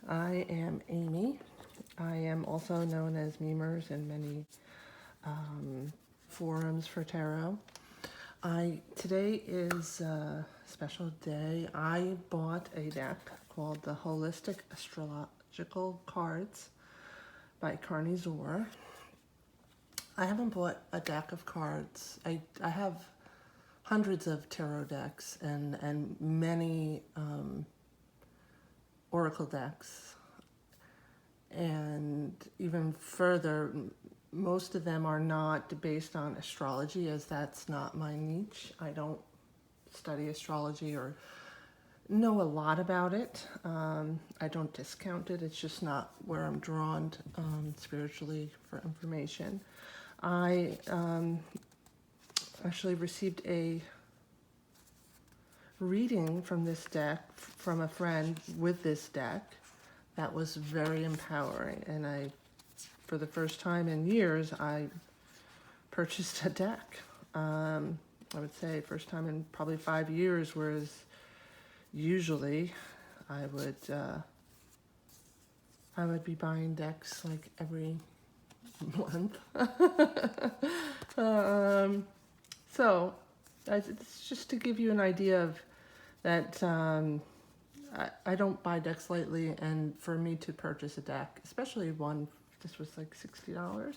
I am Amy. I am also known as Memers in many forums for tarot. Today is a special day. I bought a deck called the Holistic Astrological Cards by Karni Zor. I haven't bought a deck of cards. I have hundreds of tarot decks and many oracle decks. And even further, most of them are not based on astrology, as that's not my niche. I don't study astrology or know a lot about it. I don't discount it. It's just not where I'm drawn spiritually for information. I actually received a reading from this deck from a friend with this deck that was very empowering, and for the first time in years, I purchased a deck. I would say first time in probably 5 years, whereas usually I would be buying decks like every month. So it's just to give you an idea of that. I don't buy decks lightly, and for me to purchase a deck, especially one, this was like $60.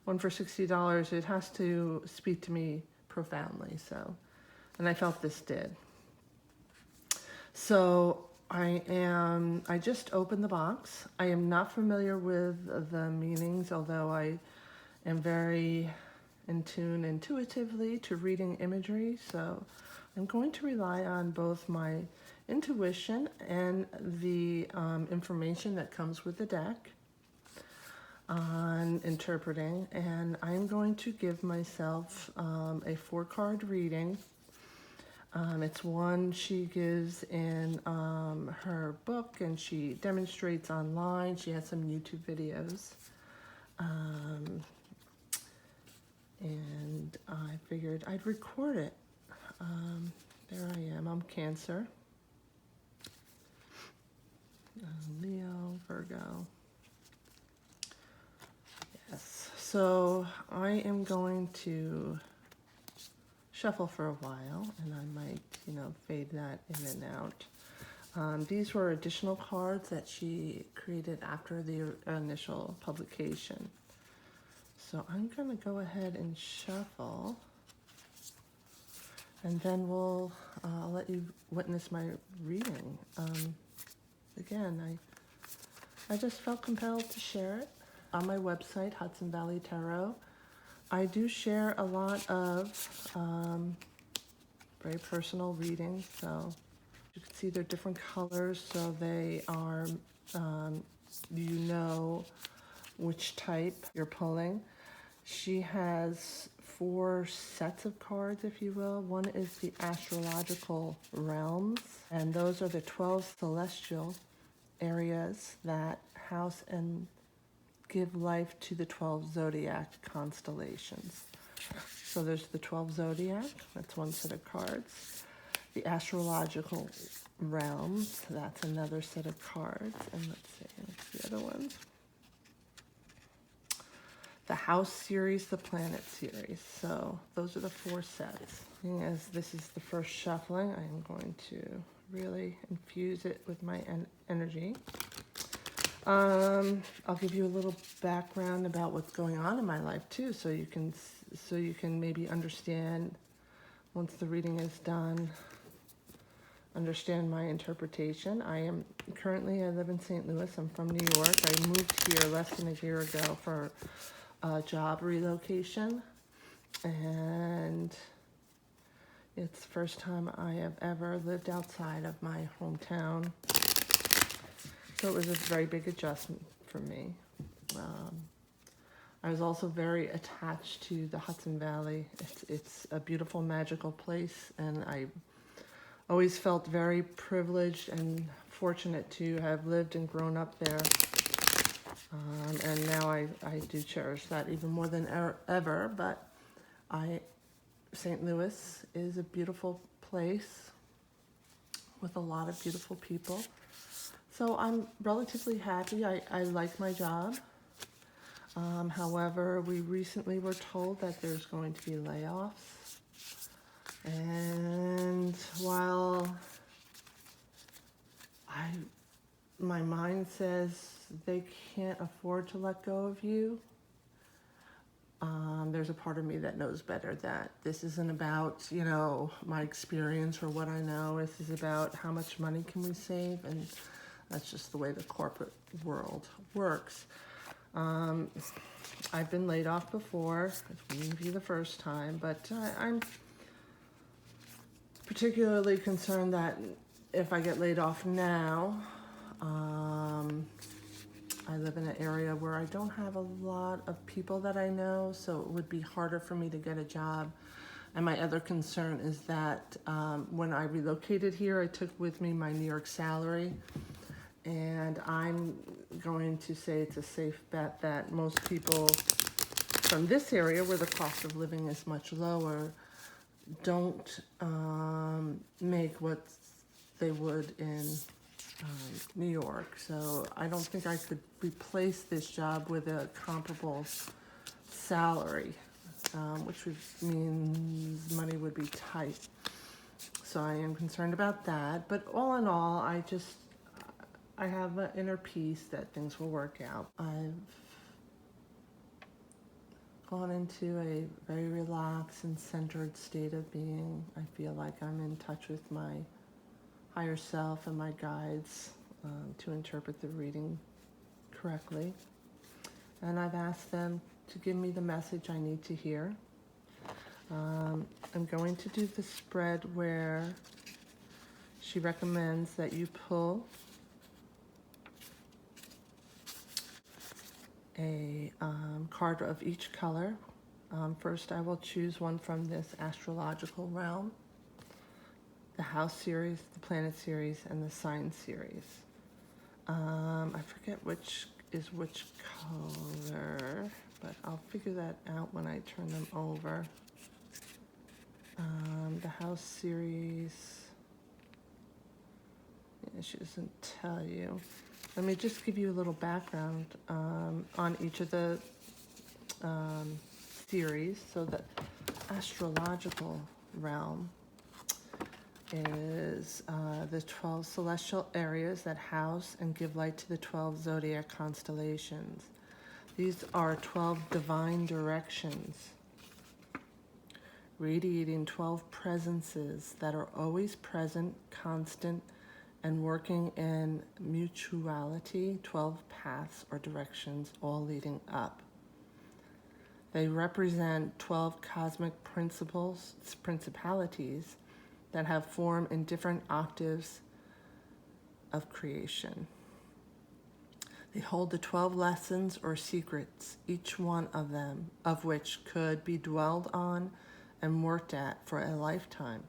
One for $60, it has to speak to me profoundly. So, and I felt this did. So I just opened the box. I am not familiar with the meanings, although I am very in tune intuitively to reading imagery. So I'm going to rely on both my intuition and the information that comes with the deck on interpreting, and I'm going to give myself a 4-card reading. It's one she gives in her book, and she demonstrates online. She has some YouTube videos. And I figured I'd record it. There I am. I'm Cancer. Leo, Virgo. Yes. So I am going to shuffle for a while, and I might, fade that in and out. These were additional cards that she created after the initial publication. So I'm going to go ahead and shuffle, and then I'll let you witness my reading. Again, I just felt compelled to share it on my website, Hudson Valley Tarot. I do share a lot of very personal readings, so you can see they're different colors, so they are, which type you're pulling. She has 4 sets of cards, if you will. One is the astrological realms, and those are the 12 celestial areas that house and give life to the 12 zodiac constellations. So there's the 12 zodiac, that's one set of cards. The astrological realms, that's another set of cards. And let's see, what's the other ones? The house series, the planet series. So those are the 4 sets. As this is the first shuffling, I am going to really infuse it with my energy. I'll give you a little background about what's going on in my life too, so you can maybe understand, once the reading is done, understand my interpretation. I live in St. Louis. I'm from New York. I moved here less than a year ago for a job relocation, and it's the first time I have ever lived outside of my hometown. So it was a very big adjustment for me. I was also very attached to the Hudson Valley. It's a beautiful, magical place, and I always felt very privileged and fortunate to have lived and grown up there. And now I do cherish that even more than ever, but St. Louis is a beautiful place with a lot of beautiful people. So I'm relatively happy. I like my job. However, we recently were told that there's going to be layoffs. And while my mind says they can't afford to let go of you, there's a part of me that knows better, that this isn't about, you know, my experience or what I know. This is about how much money can we save, and that's just the way the corporate world works. I've been laid off before. It wouldn't be the first time, but I'm particularly concerned that if I get laid off now, I live in an area where I don't have a lot of people that I know, so it would be harder for me to get a job. And my other concern is that when I relocated here, I took with me my New York salary. And I'm going to say it's a safe bet that most people from this area, where the cost of living is much lower, don't make what they would in New York. So I don't think I could replace this job with a comparable salary, which means money would be tight. So I am concerned about that. But all in all, I have an inner peace that things will work out. I've gone into a very relaxed and centered state of being. I feel like I'm in touch with my higher self and my guides to interpret the reading correctly. And I've asked them to give me the message I need to hear. I'm going to do the spread where she recommends that you pull a card of each color. First, I will choose one from this astrological realm: the house series, the planet series, and the sign series. I forget which is which color, but I'll figure that out when I turn them over. The house series, yeah, she doesn't tell you. Let me just give you a little background on each of the series. So the astrological realm is the 12 celestial areas that house and give light to the 12 zodiac constellations. These are 12 divine directions, radiating 12 presences that are always present, constant, and working in mutuality, 12 paths or directions, all leading up. They represent 12 cosmic principalities that have form in different octaves of creation. They hold the 12 lessons or secrets, each one of them, of which could be dwelled on and worked at for a lifetime.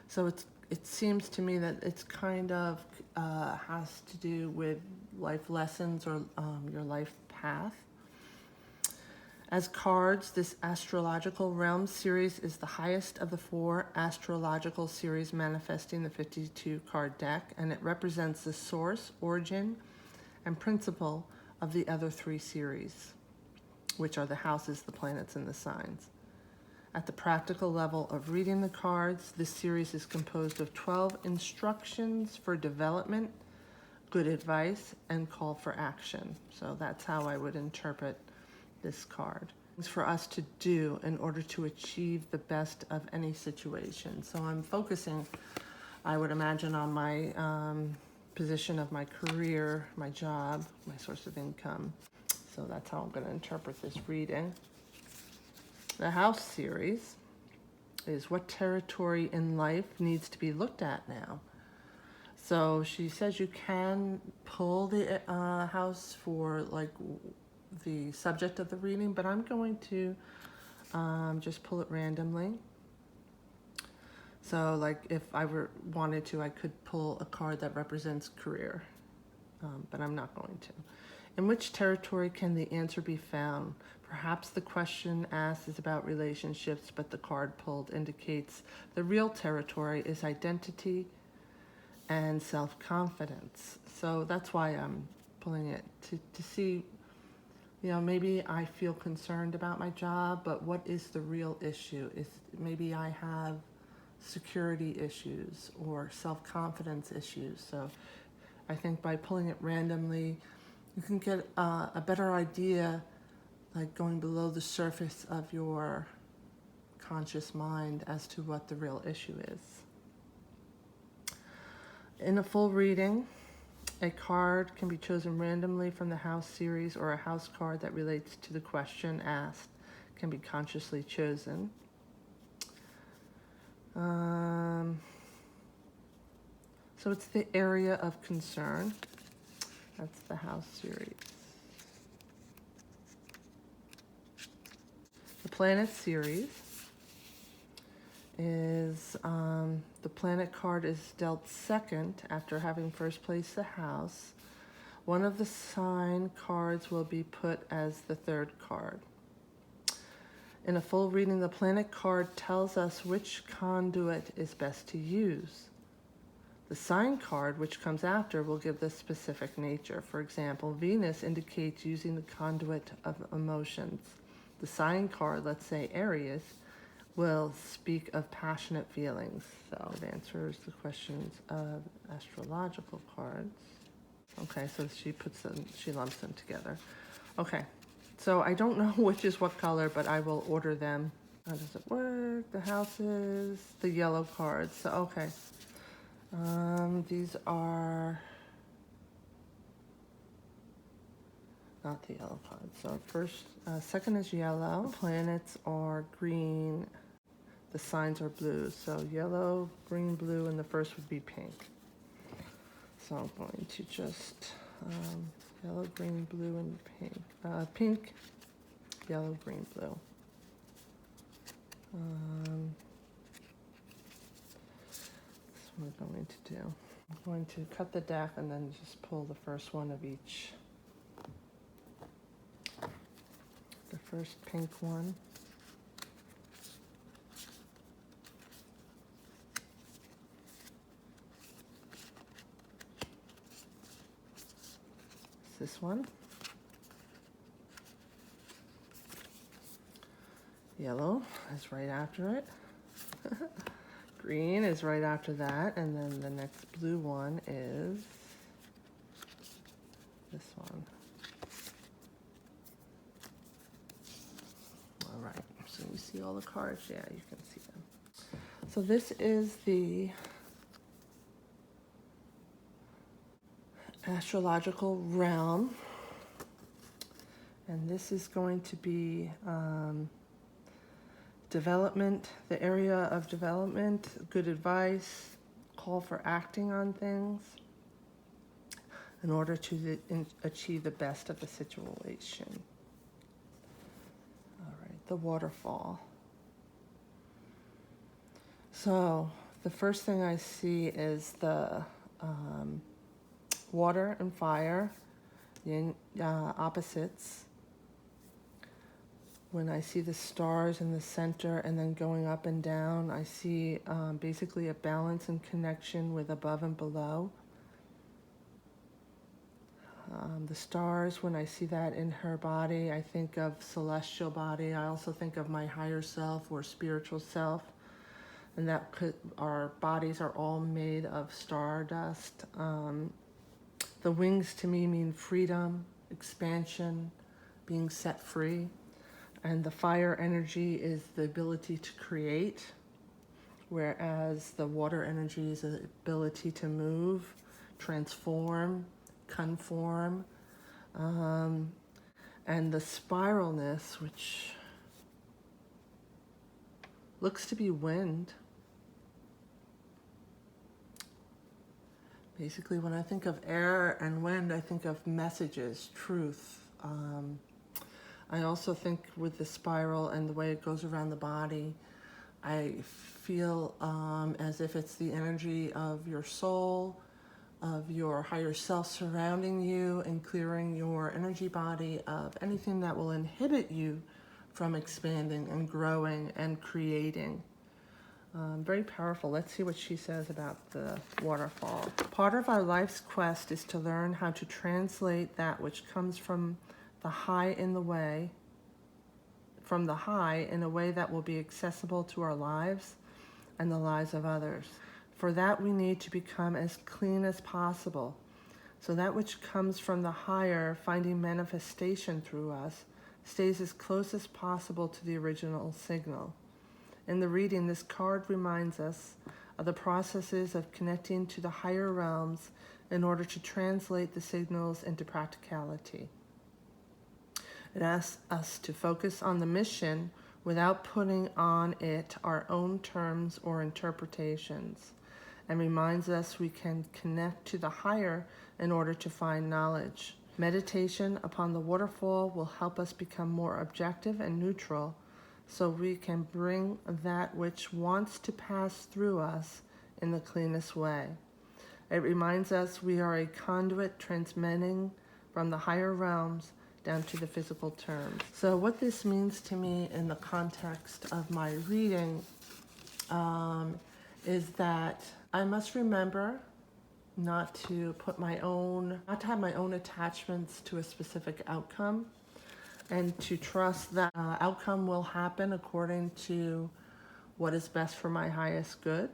So it seems to me that it's kind of has to do with life lessons or your life path. As cards, this astrological realm series is the highest of the 4 astrological series manifesting the 52 card deck, and it represents the source, origin, and principle of the other 3 series, which are the houses, the planets, and the signs. At the practical level of reading the cards, this series is composed of 12 instructions for development, good advice, and call for action. So that's how I would interpret this card. It's for us to do in order to achieve the best of any situation. So I'm focusing, I would imagine, on my position of my career, my job, my source of income. So that's how I'm going to interpret this reading. The house series is what territory in life needs to be looked at now. So she says you can pull the house for like the subject of the reading, but I'm going to just pull it randomly. So like if I wanted to, I could pull a card that represents career, but I'm not going to. In which territory can the answer be found? Perhaps the question asked is about relationships, but the card pulled indicates the real territory is identity and self-confidence. So that's why I'm pulling it, to see, maybe I feel concerned about my job, but what is the real issue? Is maybe I have security issues or self-confidence issues. So I think by pulling it randomly, you can get a better idea, like going below the surface of your conscious mind as to what the real issue is. In a full reading, a card can be chosen randomly from the house series, or a house card that relates to the question asked can be consciously chosen. So it's the area of concern. That's the house series. The planet series is, the planet card is dealt second after having first placed the house. One of the sign cards will be put as the third card. In a full reading, the planet card tells us which conduit is best to use. The sign card, which comes after, will give the specific nature. For example, Venus indicates using the conduit of emotions. The sign card, let's say Aries, will speak of passionate feelings. So it answers the questions of astrological cards. Okay, so she lumps them together. Okay, so I don't know which is what color, but I will order them. How does it work? The houses, the yellow cards. So, okay. These are not the yellow cards. So second is yellow. Planets are green. The signs are blue. So yellow, green, blue, and the first would be pink. So I'm going to just yellow, green, blue, and pink. Pink, yellow, green, blue. That's what I'm going to do. I'm going to cut the deck and then just pull the first one of each. The first pink one. This one. Yellow is right after it. Green is right after that, and then the next blue one is this one. All right, so you see all the cards? Yeah, you can see them. So this is the astrological realm, and this is going to be development, the area of development, good advice, call for acting on things in order to achieve the best of the situation. All right, the waterfall. So the first thing I see is the water and fire, opposites. When I see the stars in the center and then going up and down, I see basically a balance and connection with above and below. The stars, when I see that in her body, I think of celestial body. I also think of my higher self or spiritual self. And our bodies are all made of stardust. The wings to me mean freedom, expansion, being set free. And the fire energy is the ability to create, whereas the water energy is the ability to move, transform, conform. And the spiralness, which looks to be wind. Basically, when I think of air and wind, I think of messages, truth. I also think with the spiral and the way it goes around the body, I feel as if it's the energy of your soul, of your higher self surrounding you and clearing your energy body of anything that will inhibit you from expanding and growing and creating. Very powerful. Let's see what she says about the waterfall. Part of our life's quest is to learn how to translate that which comes from the high in the way, from the high in a way that will be accessible to our lives and the lives of others. For that we need to become as clean as possible. So that which comes from the higher, finding manifestation through us, stays as close as possible to the original signal. In the reading, this card reminds us of the processes of connecting to the higher realms in order to translate the signals into practicality. It asks us to focus on the mission without putting on it our own terms or interpretations, and reminds us we can connect to the higher in order to find knowledge. Meditation upon the waterfall will help us become more objective and neutral, so we can bring that which wants to pass through us in the cleanest way. It reminds us we are a conduit transmitting from the higher realms down to the physical terms. So what this means to me in the context of my reading is that I must remember not to have my own attachments to a specific outcome, and to trust that outcome will happen according to what is best for my highest good.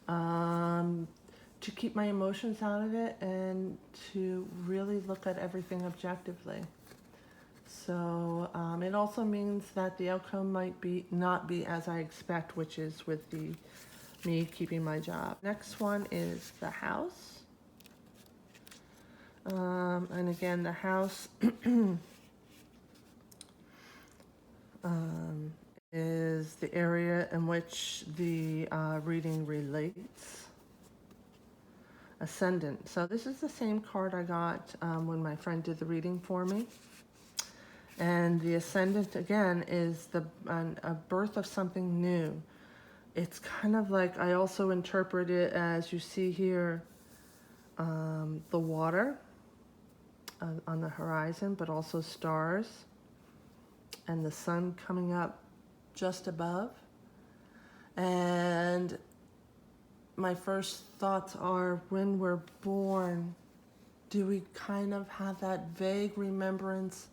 To keep my emotions out of it and to really look at everything objectively. So it also means that the outcome might not be as I expect, which is with me keeping my job. Next one is the house. And again, the house is the area in which the reading relates. Ascendant. So this is the same card I got when my friend did the reading for me. And the ascendant, again, is a birth of something new. It's kind of like, I also interpret it as, you see here, the water on the horizon, but also stars, and the sun coming up just above. And my first thoughts are, when we're born, do we kind of have that vague remembrance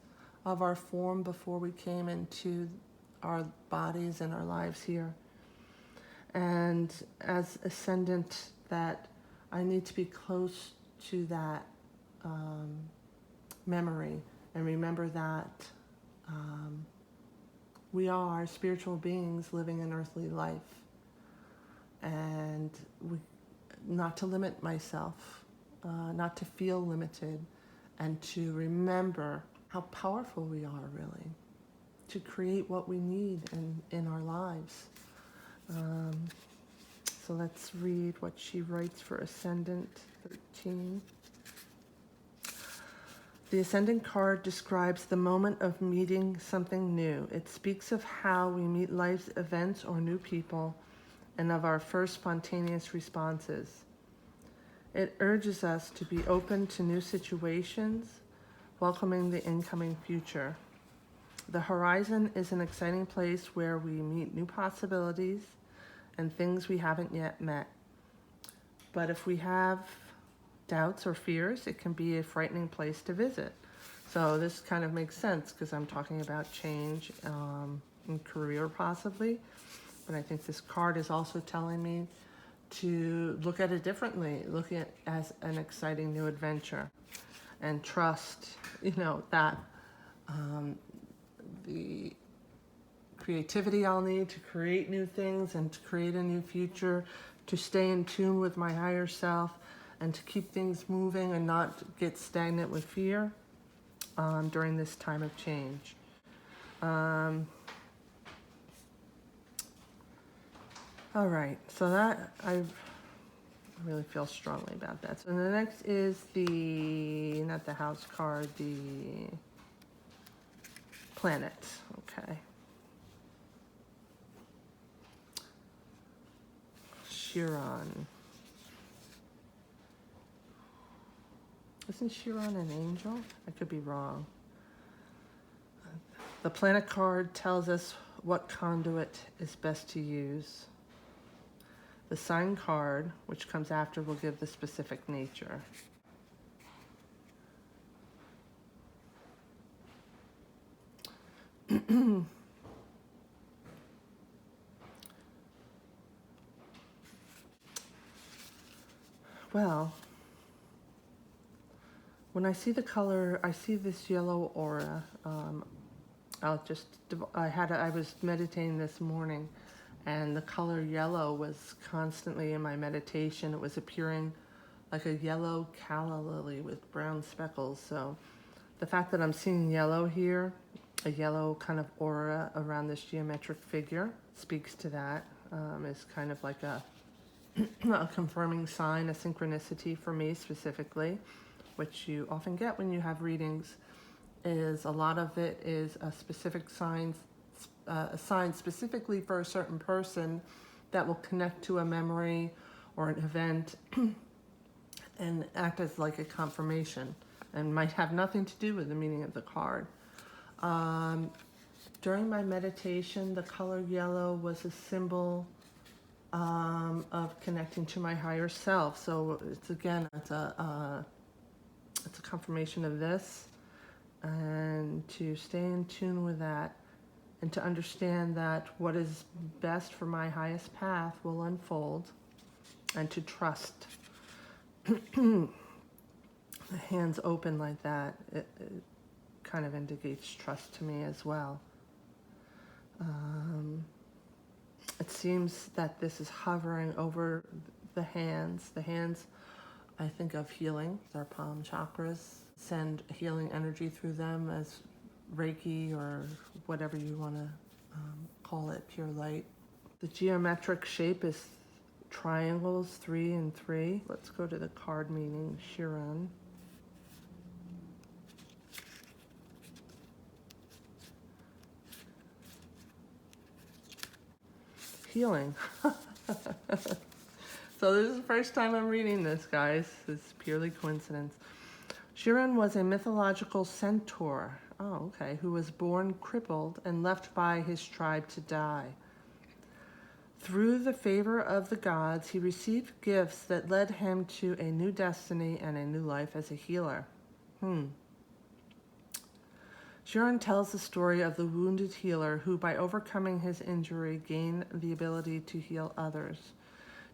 of our form before we came into our bodies and our lives here? And as ascendant, that I need to be close to that memory and remember that we are spiritual beings living an earthly life. And not to limit myself, not to feel limited, and to remember how powerful we are, really, to create what we need in our lives. So let's read what she writes for Ascendant 13. The Ascendant card describes the moment of meeting something new. It speaks of how we meet life's events or new people, and of our first spontaneous responses. It urges us to be open to new situations, welcoming the incoming future. The horizon is an exciting place where we meet new possibilities and things we haven't yet met. But if we have doubts or fears, it can be a frightening place to visit. So this kind of makes sense because I'm talking about change in career possibly. But I think this card is also telling me to look at it differently, look at it as an exciting new adventure, and trust, that the creativity I'll need to create new things and to create a new future, to stay in tune with my higher self, and to keep things moving and not get stagnant with fear during this time of change. All right, so that I really feel strongly about that. So the next is not the house card, the planet. Okay. Chiron. Isn't Chiron an angel? I could be wrong. The planet card tells us what conduit is best to use. The sign card, which comes after, will give the specific nature. Well, when I see the color, I see this yellow aura. I was meditating this morning, and the color yellow was constantly in my meditation. It was appearing like a yellow calla lily with brown speckles. So the fact that I'm seeing yellow here, a yellow kind of aura around this geometric figure, speaks to that. It's kind of like a confirming sign, a synchronicity for me specifically, which you often get when you have readings. Is a lot of it is a specific sign, a sign specifically for a certain person that will connect to a memory or an event and act as like a confirmation, and might have nothing to do with the meaning of the card. During my meditation, the color yellow was a symbol of connecting to my higher self. So it's a confirmation of this, and to stay in tune with that, and to understand that what is best for my highest path will unfold, and to trust. The hands open like that, it kind of indicates trust to me as well. It seems that this is hovering over the hands. The hands, I think of healing. Our palm chakras send healing energy through them as Reiki or whatever you want to call it, pure light. The geometric shape is triangles, 3 and 3. Let's go to the card meaning, Chiron. Healing. So this is the first time I'm reading this, guys. It's purely coincidence. Chiron was a mythological centaur, who was born crippled and left by his tribe to die. Through the favor of the gods, he received gifts that led him to a new destiny and a new life as a healer. Chiron tells the story of the wounded healer who, by overcoming his injury, gained the ability to heal others.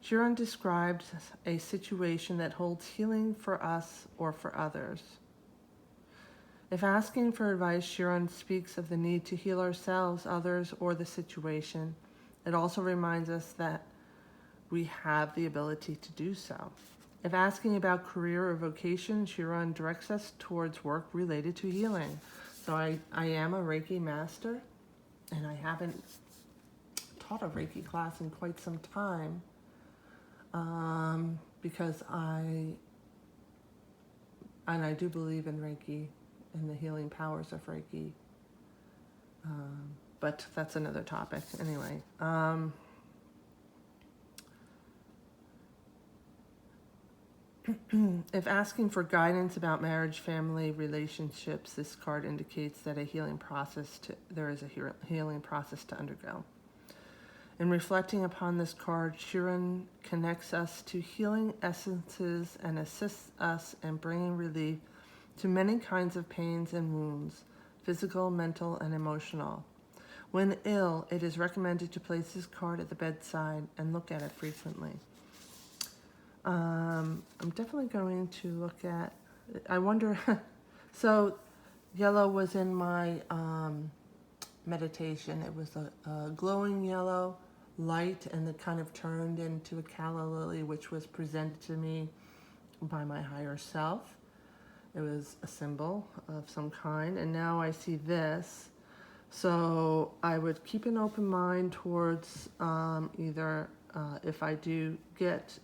Chiron describes a situation that holds healing for us or for others. If asking for advice, Chiron speaks of the need to heal ourselves, others, or the situation. It also reminds us that we have the ability to do so. If asking about career or vocation, Chiron directs us towards work related to healing. So I am a Reiki master, and I haven't taught a Reiki class in quite some time, because I do believe in Reiki and the healing powers of Reiki, but that's another topic. Anyway, if asking for guidance about marriage, family, relationships, this card indicates that there is a healing process to undergo. In reflecting upon this card, Chiron connects us to healing essences and assists us in bringing relief to many kinds of pains and wounds, physical, mental, and emotional. When ill, it is recommended to place this card at the bedside and look at it frequently. I'm definitely going to look at, I wonder, so yellow was in my meditation. It was a glowing yellow light, and it kind of turned into a calla lily, which was presented to me by my higher self. It was a symbol of some kind, and now I see this. So I would keep an open mind towards either if I do get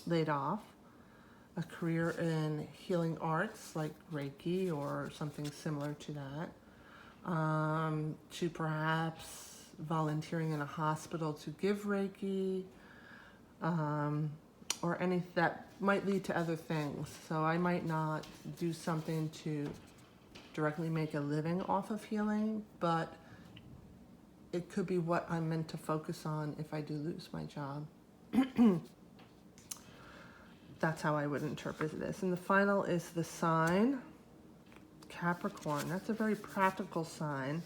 laid off, a career in healing arts like Reiki or something similar to that, to perhaps volunteering in a hospital to give Reiki, or any that might lead to other things. So I might not do something to directly make a living off of healing, but it could be what I'm meant to focus on if I do lose my job. That's how I would interpret this. And the final is the sign, Capricorn. That's a very practical sign.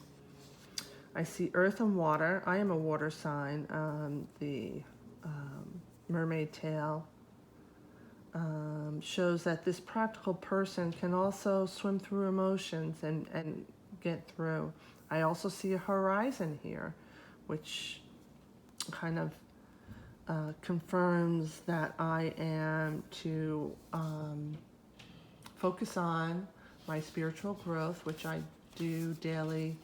I see earth and water. I am a water sign. The mermaid tail shows that this practical person can also swim through emotions and get through. I also see a horizon here, which kind of confirms that I am to focus on my spiritual growth, which I do daily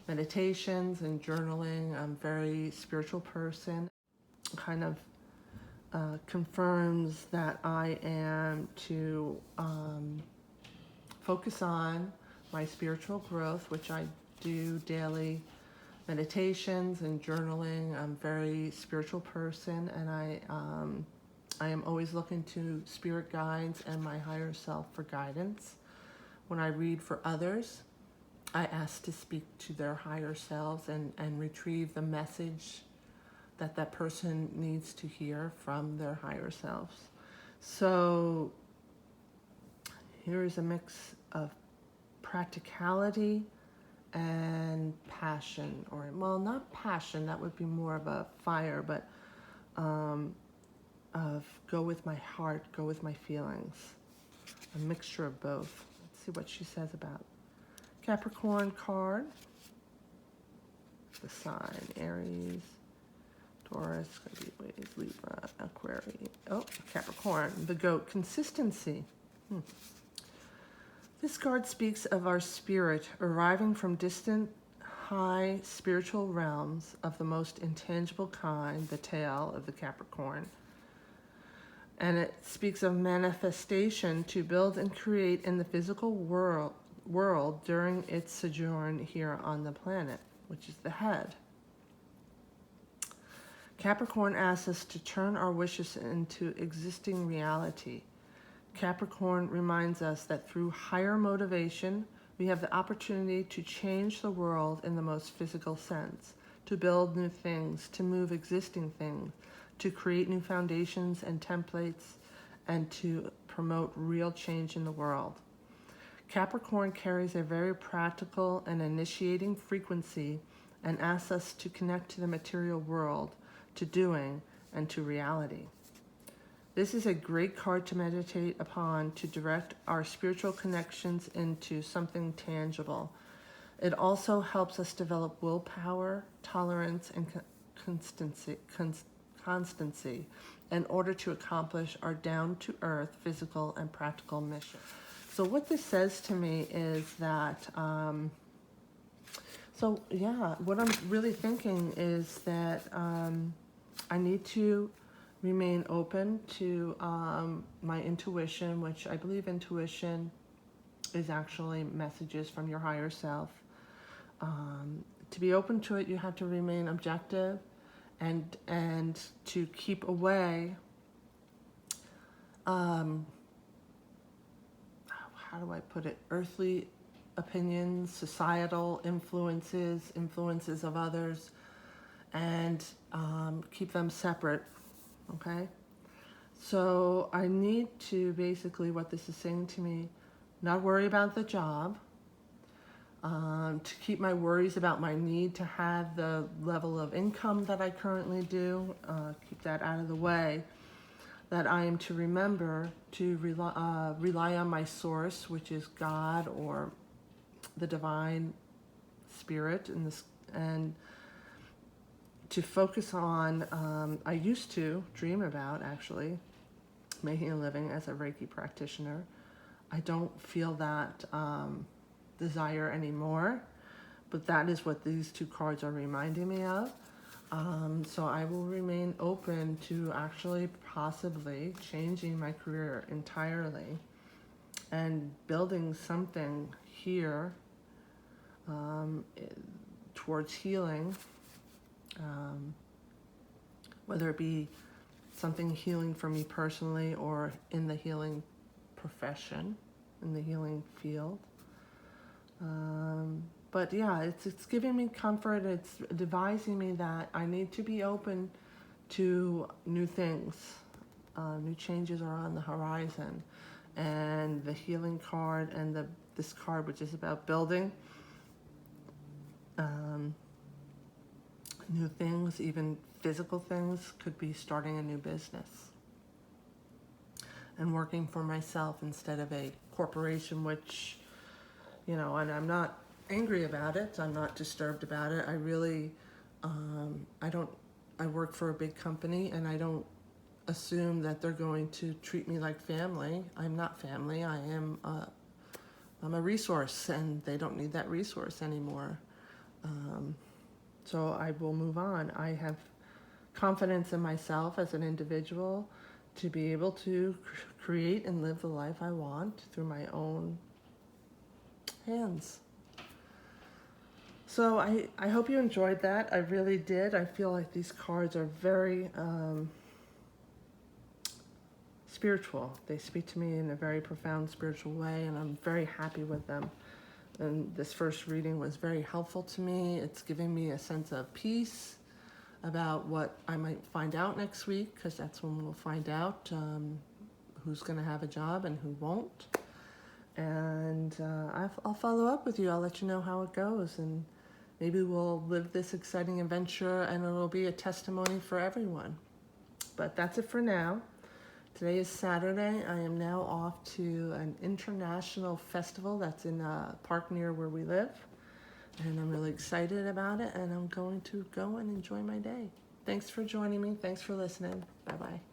meditations and journaling. I'm a very spiritual person. Kind of confirms that I am to focus on my spiritual growth, which I do daily meditations and journaling. I'm a very spiritual person, and I am always looking to spirit guides and my higher self for guidance. When I read for others, I ask to speak to their higher selves and retrieve the message that that person needs to hear from their higher selves. So here is a mix of practicality and passion, or, well, not passion, that would be more of a fire, but of go with my heart, go with my feelings. A mixture of both. Let's see what she says about Capricorn card. The sign, Aries, Taurus, Libra, Aquarius. Oh, Capricorn, the goat, consistency. This card speaks of our spirit arriving from distant, high spiritual realms of the most intangible kind, the tail of the Capricorn. And it speaks of manifestation to build and create in the physical world during its sojourn here on the planet, which is the head. Capricorn asks us to turn our wishes into existing reality. Capricorn reminds us that through higher motivation, we have the opportunity to change the world in the most physical sense, to build new things, to move existing things, to create new foundations and templates, and to promote real change in the world. Capricorn carries a very practical and initiating frequency and asks us to connect to the material world, to doing, and to reality. This is a great card to meditate upon to direct our spiritual connections into something tangible. It also helps us develop willpower, tolerance, and constancy in order to accomplish our down-to-earth physical and practical mission. So what this says to me is that, what I'm really thinking is that I need to remain open to my intuition, which I believe intuition is actually messages from your higher self. To be open to it, you have to remain objective and to keep away, how do I put it, earthly opinions, societal influences of others, and keep them separate. Okay, so I need to basically, what this is saying to me, not worry about the job, to keep my worries about my need to have the level of income that I currently do, keep that out of the way, that I am to remember to rely on my source, which is God or the divine spirit, and to focus on, I used to dream about actually making a living as a Reiki practitioner. I don't feel that desire anymore, but that is what these two cards are reminding me of. So I will remain open to actually possibly changing my career entirely and building something here towards healing. Whether it be something healing for me personally or in the healing profession, in the healing field. But yeah, it's giving me comfort. It's advising me that I need to be open to new things. New changes are on the horizon. And the healing card and this card, which is about building new things, even physical things, could be starting a new business and working for myself instead of a corporation, which, you know, and I'm not angry about it. I'm not disturbed about it. I really, I work for a big company, and I don't assume that they're going to treat me like family. I'm not family. I'm a resource, and they don't need that resource anymore. So I will move on. I have confidence in myself as an individual to be able to create and live the life I want through my own hands. So I hope you enjoyed that. I really did. I feel like these cards are very spiritual. They speak to me in a very profound spiritual way, and I'm very happy with them. And this first reading was very helpful to me. It's giving me a sense of peace about what I might find out next week, because that's when we'll find out who's going to have a job and who won't. And I'll follow up with you. I'll let you know how it goes, and maybe we'll live this exciting adventure, and it'll be a testimony for everyone. But that's it for now. Today is Saturday. I am now off to an international festival that's in a park near where we live. And I'm really excited about it, and I'm going to go and enjoy my day. Thanks for joining me. Thanks for listening. Bye-bye.